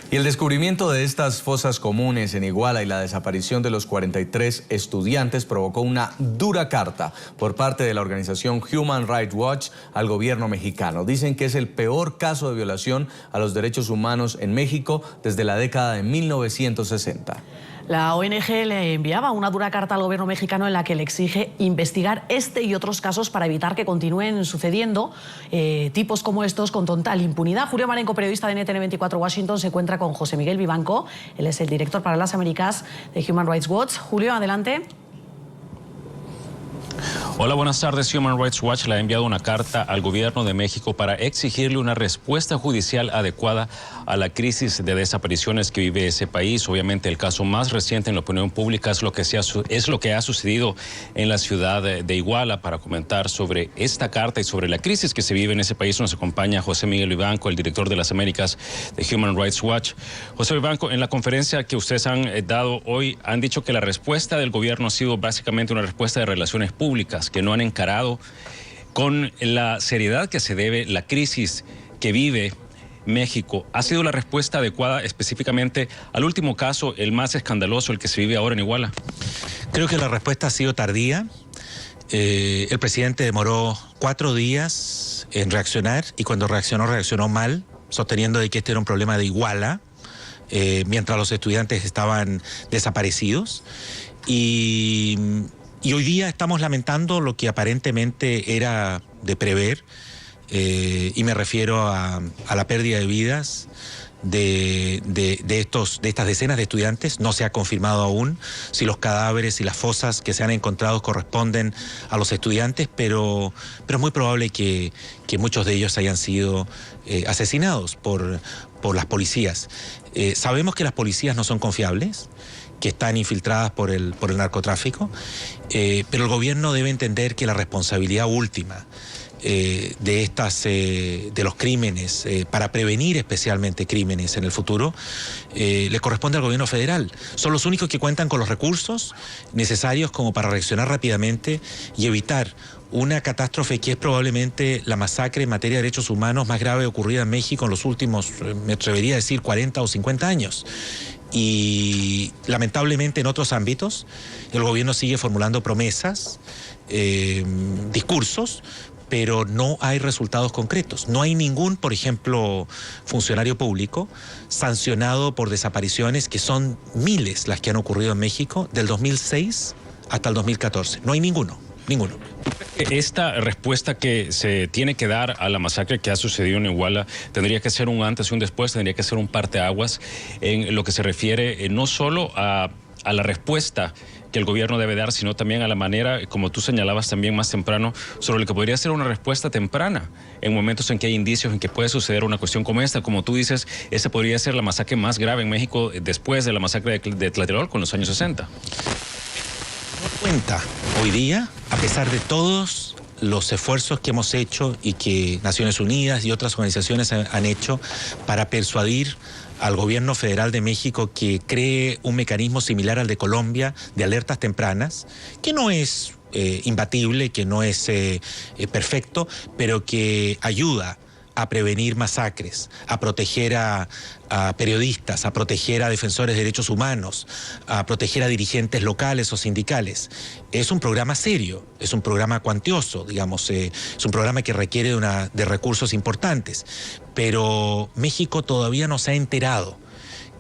Y el descubrimiento de estas fosas comunes en Iguala y la desaparición de los 43 estudiantes provocó una dura carta por parte de la organización Human Rights Watch al gobierno mexicano. Dicen que es el peor caso de violación a los derechos humanos en México desde la década de 1960. La ONG le enviaba una dura carta al gobierno mexicano en la que le exige investigar este y otros casos para evitar que continúen sucediendo tipos como estos con total impunidad. Julio Marenco, periodista de NTN24 Washington, se encuentra con José Miguel Vivanco. Él es el director para las Américas de Human Rights Watch. Julio, adelante. Hola, buenas tardes. Human Rights Watch le ha enviado una carta al gobierno de México para exigirle una respuesta judicial adecuada a la crisis de desapariciones que vive ese país. Obviamente el caso más reciente en la opinión pública es lo que ha sucedido en la ciudad de Iguala. Para comentar sobre esta carta y sobre la crisis que se vive en ese país nos acompaña José Miguel Vivanco, el director de las Américas de Human Rights Watch. José Vivanco, en la conferencia que ustedes han dado hoy han dicho que la respuesta del gobierno ha sido básicamente una respuesta de relaciones públicas, que no han encarado con la seriedad que se debe la crisis que vive México. ¿Ha sido la respuesta adecuada específicamente al último caso, el más escandaloso, el que se vive ahora en Iguala? Creo que la respuesta ha sido tardía. El presidente demoró 4 días en reaccionar y cuando reaccionó mal, sosteniendo de que este era un problema de Iguala, mientras los estudiantes estaban desaparecidos. Y hoy día estamos lamentando lo que aparentemente era de prever, y me refiero a la pérdida de vidas de estas decenas de estudiantes. No se ha confirmado aún si los cadáveres y las fosas que se han encontrado corresponden a los estudiantes, pero es muy probable que muchos de ellos hayan sido asesinados por las policías. Sabemos que las policías no son confiables, que están infiltradas por el narcotráfico, pero el gobierno debe entender que la responsabilidad última de los crímenes, para prevenir especialmente crímenes en el futuro, le corresponde al gobierno federal. Son los únicos que cuentan con los recursos necesarios como para reaccionar rápidamente y evitar una catástrofe que es probablemente la masacre en materia de derechos humanos más grave ocurrida en México en los últimos, me atrevería a decir, 40 o 50 años. Y lamentablemente en otros ámbitos el gobierno sigue formulando promesas, discursos, pero no hay resultados concretos. No hay ningún, por ejemplo, funcionario público sancionado por desapariciones, que son miles las que han ocurrido en México del 2006 hasta el 2014. No hay ninguno. Esta respuesta que se tiene que dar a la masacre que ha sucedido en Iguala tendría que ser un antes y un después, tendría que ser un parteaguas en lo que se refiere no solo a la respuesta que el gobierno debe dar, sino también a la manera, como tú señalabas también más temprano, sobre lo que podría ser una respuesta temprana en momentos en que hay indicios en que puede suceder una cuestión como esta. Como tú dices, esa podría ser la masacre más grave en México después de la masacre de Tlatelolco en los años 60. Cuenta hoy día, a pesar de todos los esfuerzos que hemos hecho y que Naciones Unidas y otras organizaciones han hecho para persuadir al gobierno federal de México que cree un mecanismo similar al de Colombia de alertas tempranas, que no es imbatible, que no es perfecto, pero que ayuda a prevenir masacres, a proteger a periodistas, a proteger a defensores de derechos humanos, a proteger a dirigentes locales o sindicales. Es un programa serio, es un programa cuantioso, digamos, es un programa que requiere de recursos importantes, pero México todavía no se ha enterado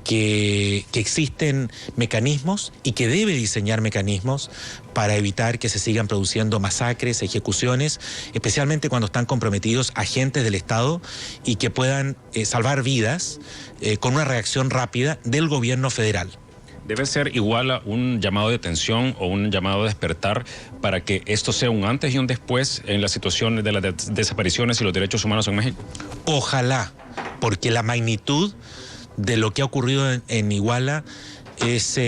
que existen mecanismos y que debe diseñar mecanismos para evitar que se sigan produciendo masacres, ejecuciones, especialmente cuando están comprometidos agentes del Estado, y que puedan salvar vidas con una reacción rápida del gobierno federal. ¿Debe ser igual un llamado de atención o un llamado de despertar para que esto sea un antes y un después en la situación de las desapariciones y los derechos humanos en México? Ojalá, porque la magnitud de lo que ha ocurrido en Iguala es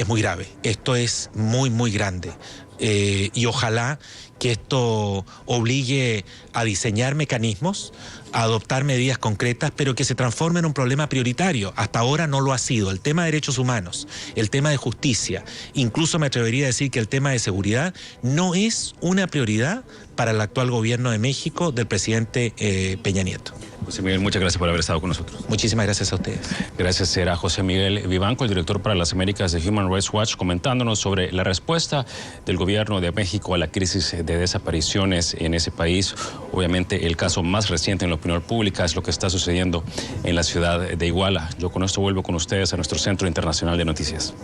muy grave. Esto es muy grande. Y ojalá que esto obligue a diseñar mecanismos, a adoptar medidas concretas, pero que se transforme en un problema prioritario. Hasta ahora no lo ha sido. El tema de derechos humanos, el tema de justicia, incluso me atrevería a decir que el tema de seguridad no es una prioridad para el actual gobierno de México del presidente Peña Nieto. José Miguel, muchas gracias por haber estado con nosotros. Muchísimas gracias a ustedes. Gracias, era José Miguel Vivanco, el director para las Américas de Human Rights Watch, comentándonos sobre la respuesta del gobierno de México a la crisis de desapariciones en ese país. Obviamente el caso más reciente en la opinión pública es lo que está sucediendo en la ciudad de Iguala. Yo con esto vuelvo con ustedes a nuestro Centro Internacional de Noticias.